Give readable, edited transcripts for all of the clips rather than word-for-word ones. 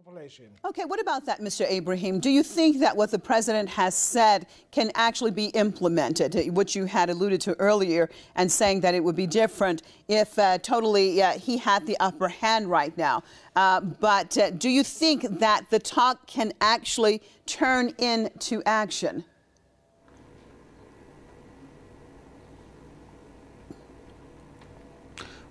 population. Okay, what about that, Mr. Ibrahim? Do you think that what the president has said can actually be implemented, which you had alluded to earlier, and saying that it would be different if he had the upper hand right now? But do you think that the talk can actually turn into action?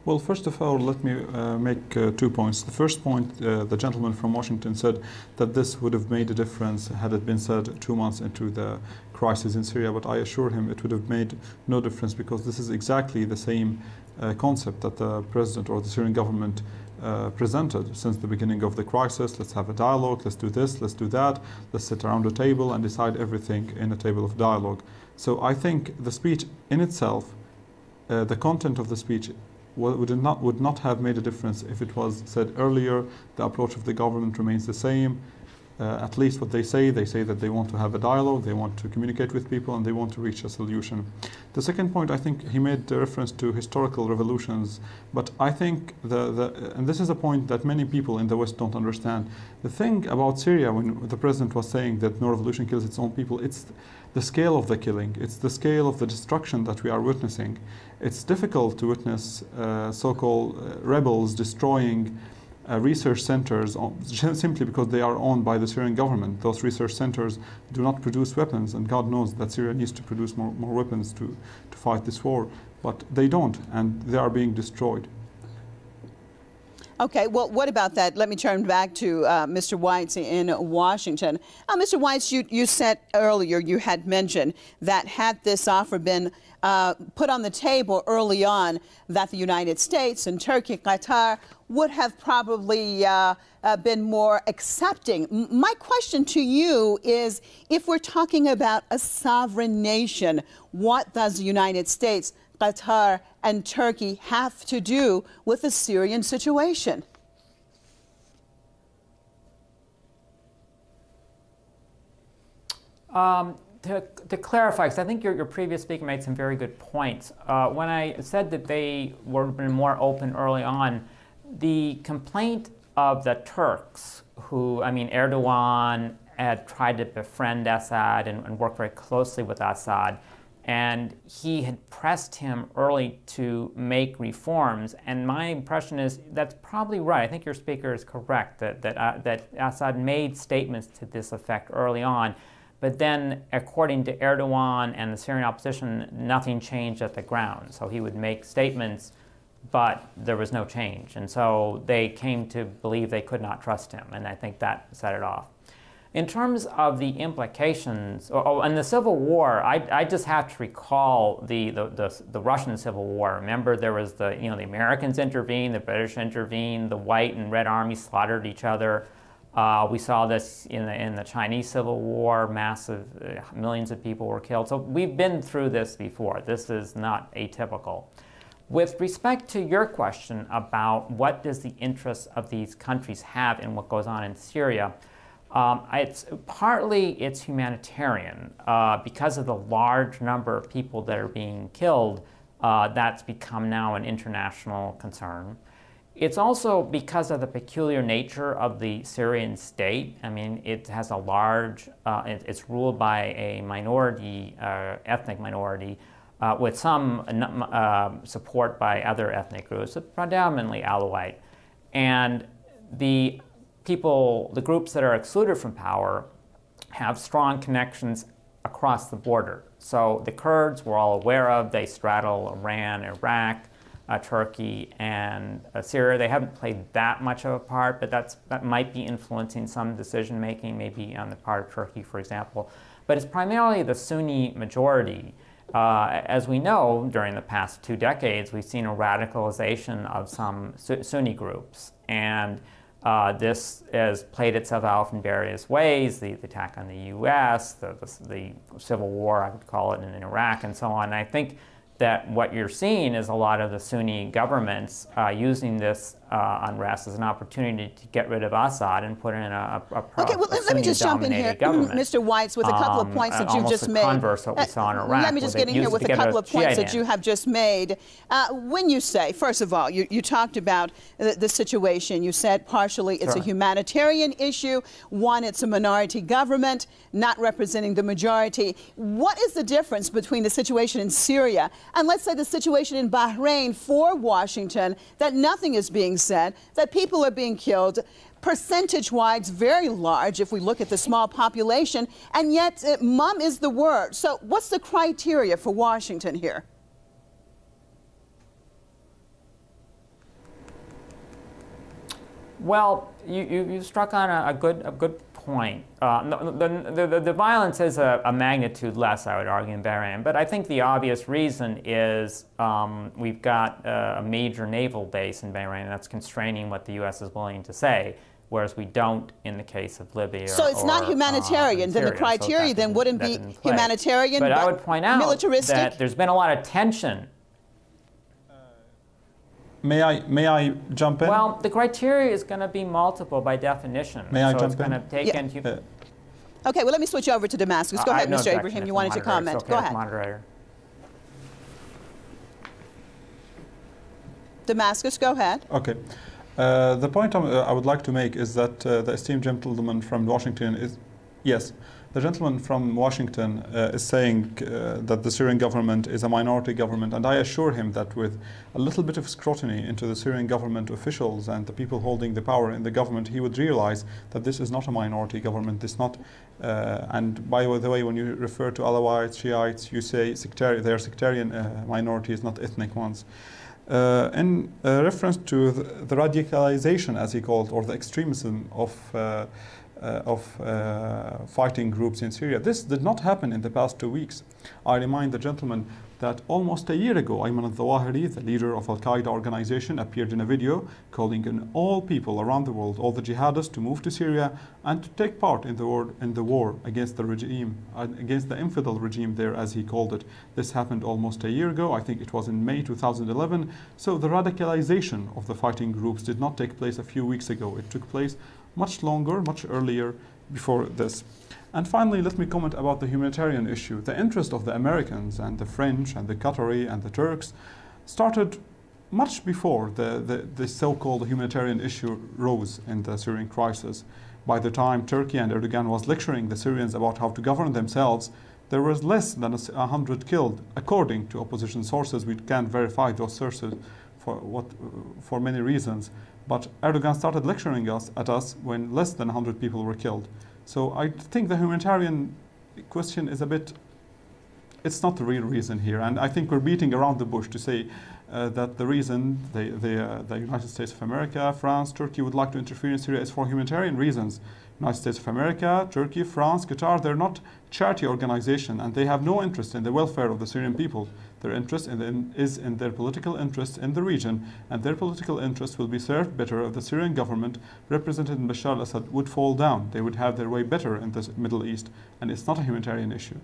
Well, first of all, let me make 2 points. The first point, the gentleman from Washington said that this would have made a difference had it been said 2 months into the crisis in Syria, but I assure him it would have made no difference, because this is exactly the same concept that the president or the Syrian government presented since the beginning of the crisis. Let's have a dialogue, let's do this, let's do that, let's sit around a table and decide everything in a table of dialogue. So I think the speech in itself, the content of the speech, would not have made a difference if it was said earlier. The approach of the government remains the same. At least what they say that they want to have a dialogue, they want to communicate with people, and they want to reach a solution. The second point, I think he made a reference to historical revolutions, but I think and this is a point that many people in the West don't understand. The thing about Syria, when the president was saying that no revolution kills its own people, it's the scale of the killing, it's the scale of the destruction that we are witnessing. It's difficult to witness so-called rebels destroying research centers simply because they are owned by the Syrian government. Those research centers do not produce weapons, and God knows that Syria needs to produce more weapons to fight this war, but they don't, and they are being destroyed. Okay, well, what about that? Let me turn back to Mr. Weitz in Washington. Mr. Weitz, you said earlier, you had mentioned that had this offer been put on the table early on, that the United States and Turkey, Qatar would have probably been more accepting. My question to you is, if we're talking about a sovereign nation, what does the United States, Qatar, and Turkey have to do with the Syrian situation? To clarify, because I think your previous speaker made some very good points. When I said that they were been more open early on, the complaint of the Turks, who, I mean, Erdogan had tried to befriend Assad and work very closely with Assad, and he had pressed him early to make reforms. And my impression is that's probably right. I think your speaker is correct that Assad made statements to this effect early on. But then, according to Erdogan and the Syrian opposition, nothing changed at the ground. So he would make statements, but there was no change. And so they came to believe they could not trust him, and I think that set it off. In terms of the implications, and the Civil War, I just have to recall the Russian Civil War. Remember, there was the Americans intervened, the British intervened, the White and Red Army slaughtered each other. We saw this in the Chinese Civil War. Massive, millions of people were killed. So we've been through this before. This is not atypical. With respect to your question about what does the interests of these countries have in what goes on in Syria, it's humanitarian. Because of the large number of people that are being killed, that's become now an international concern. It's also because of the peculiar nature of the Syrian state. I mean, it has a large, it's ruled by a minority, ethnic minority, with some support by other ethnic groups, predominantly Alawite. And the groups that are excluded from power have strong connections across the border. So the Kurds we're all aware of, they straddle Iran, Iraq, Turkey, and Syria. They haven't played that much of a part, but that might be influencing some decision-making, maybe on the part of Turkey, for example. But it's primarily the Sunni majority. As we know, during the past 2 decades, we've seen a radicalization of some Sunni groups. And this has played itself out in various ways, the attack on the U.S., the civil war, I would call it, in Iraq, and so on. And I think that what you're seeing is a lot of the Sunni governments using this unrest as an opportunity to get rid of Assad and put in a okay, well, let me just jump in here, Mr. Weitz, with a couple of points that you've just made. Almost the converse of what we saw in Iraq. Let me just get in here with a couple of points that you have just made. When you say, first of all, you talked about the situation. You said partially it's a humanitarian issue. One, it's a minority government not representing the majority. What is the difference between the situation in Syria and, let's say, the situation in Bahrain for Washington, that nothing is being said, that people are being killed, percentage-wise very large if we look at the small population, and yet mum is the word. So what's the criteria for Washington here? Well, you struck on a good point. The violence is a magnitude less, I would argue, in Bahrain. But I think the obvious reason is we've got a major naval base in Bahrain that's constraining what the U.S. is willing to say, whereas we don't in the case of Libya. So it's not humanitarian. Then the criteria then wouldn't be humanitarian, but I would point out militaristic. that there's been a lot of tension. May I jump in? Well, the criteria is going to be multiple by definition. May I jump in? So it's going to take into... Okay, well, let me switch over to Damascus. Go ahead, Mr. Ibrahim. You wanted to comment. Okay, go ahead. Moderator. Damascus, go ahead. Okay. The point I would like to make is that the esteemed gentleman from Washington is... Yes. The gentleman from Washington is saying that the Syrian government is a minority government, and I assure him that with a little bit of scrutiny into the Syrian government officials and the people holding the power in the government, he would realize that this is not a minority government. This not, and by the way, when you refer to Alawites, Shiites, you say they are sectarian minorities, not ethnic ones. In reference to the radicalization, as he called, or the extremism of fighting groups in Syria. This did not happen in the past 2 weeks. I remind the gentleman that almost a year ago, Ayman al-Zawahiri, the leader of al-Qaeda organization, appeared in a video calling on all people around the world, all the jihadists, to move to Syria and to take part in the war against the regime, against the infidel regime there, as he called it. This happened almost a year ago. I think it was in May 2011. So the radicalization of the fighting groups did not take place a few weeks ago. It took place much longer, much earlier before this. And finally, let me comment about the humanitarian issue. The interest of the Americans and the French and the Qatari and the Turks started much before the so-called humanitarian issue rose in the Syrian crisis. By the time Turkey and Erdogan was lecturing the Syrians about how to govern themselves, there was less than 100 killed, according to opposition sources. We can't verify those sources for many reasons. But Erdogan started lecturing at us when less than 100 people were killed. So I think the humanitarian question is it's not the real reason here. And I think we're beating around the bush to say that the reason the United States of America, France, Turkey would like to interfere in Syria is for humanitarian reasons. United States of America, Turkey, France, Qatar, they're not charity organizations, and they have no interest in the welfare of the Syrian people. Their interest is in their political interests in the region, and their political interests will be served better if the Syrian government, represented in Bashar al-Assad, would fall down. They would have their way better in the Middle East, and it's not a humanitarian issue.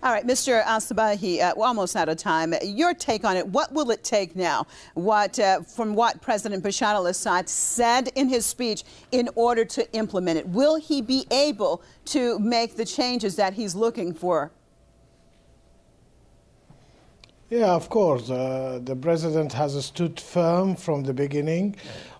All right, Mr. Al-Sabahi, we're almost out of time. Your take on it, what will it take now, from what President Bashar al-Assad said in his speech, in order to implement it? Will he be able to make the changes that he's looking for? Yeah, of course. The president has stood firm from the beginning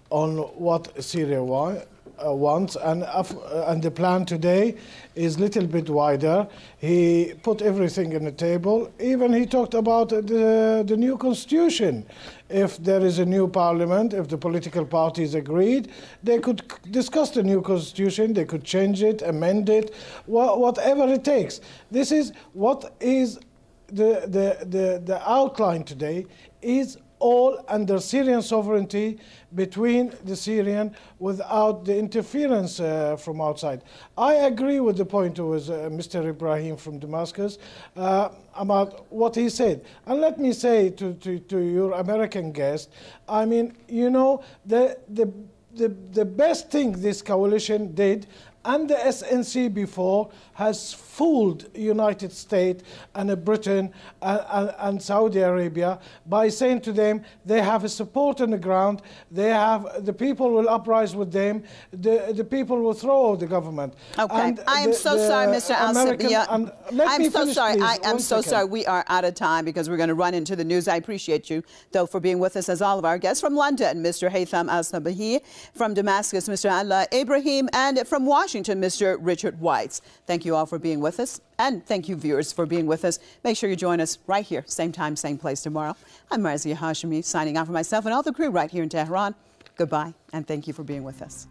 on what Syria wants, and the plan today is a little bit wider. He put everything on the table. Even he talked about the new constitution. If there is a new parliament, if the political parties agreed, they could discuss the new constitution, they could change it, amend it, whatever it takes. This is what is the outline today is all under Syrian sovereignty between the Syrian without the interference from outside. I agree with the point of Mr. Ibrahim from Damascus about what he said. And let me say to your American guest, I mean, you know, the best thing this coalition did, and the SNC before has fooled United States and Britain and Saudi Arabia by saying to them they have a support on the ground, the people will uprise with them, the people will throw out the government. Okay, and I am so sorry, Mr. Al-Sabia. I'm so sorry. I am so sorry. We are out of time because we're going to run into the news. I appreciate you, though, for being with us, as all of our guests. From London, Mr. Haytham Al-Sabahi, from Damascus, Mr. Allah Ibrahim, and from Washington, Mr. Richard Weitz. Thank you all for being with us, and thank you, viewers, for being with us. Make sure you join us right here, same time, same place tomorrow. I'm Marzia Hashemi, signing out for myself and all the crew right here in Tehran. Goodbye, and thank you for being with us.